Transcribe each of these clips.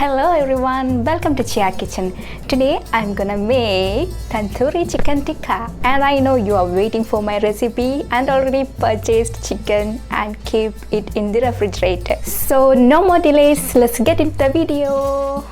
Hello everyone, welcome to Jiaa kitchen. Today I'm gonna make tandoori chicken tikka, and I know you are waiting for my recipe and already purchased chicken and keep it in the refrigerator. So no more delays, let's get into the video.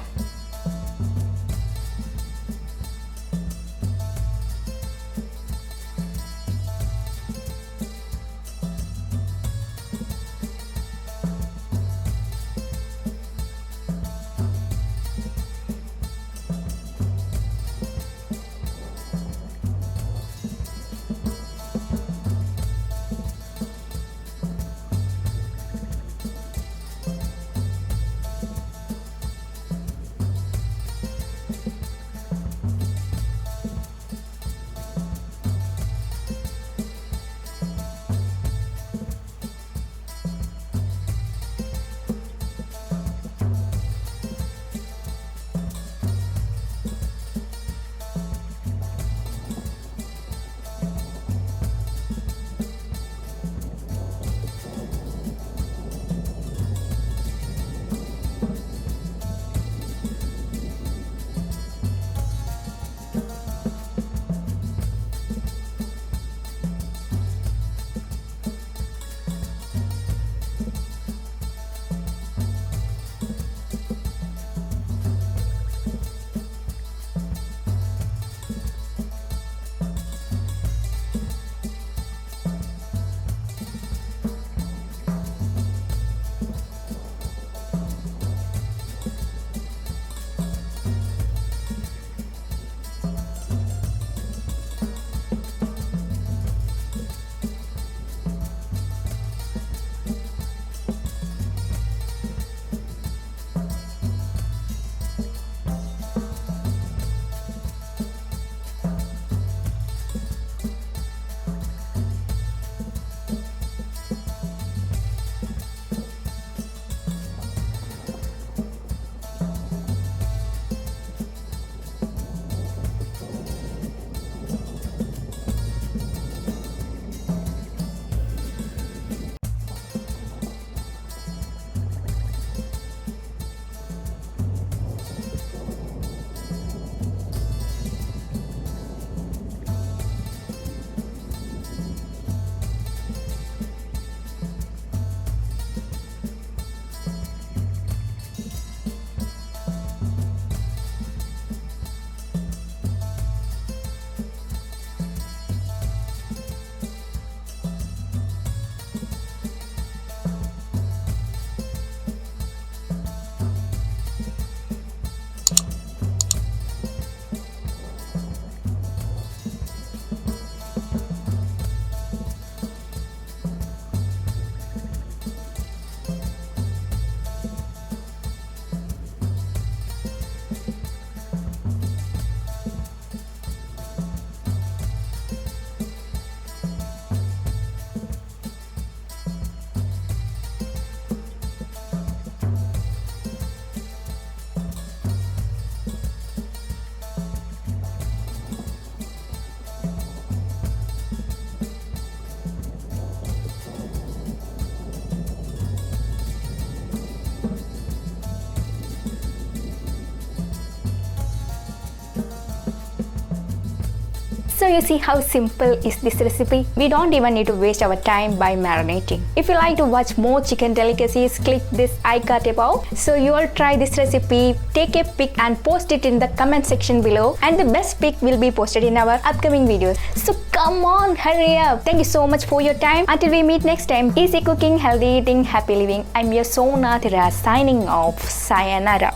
So you see how simple is this recipe? We don't even need to waste our time by marinating. If you like to watch more chicken delicacies, click this icon above. So you all try this recipe, take a pic and post it in the comment section below, and the best pic will be posted in our upcoming videos. So come on, hurry up. Thank you so much for your time. Until we meet next time, easy cooking, healthy eating, happy living. I'm your Sona Thira signing off. Sayonara.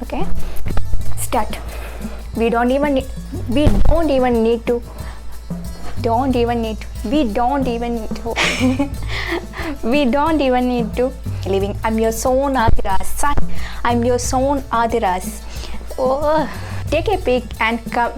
Okay, start. We don't even need to living. I'm your son Adiras. Oh, take a pic and come.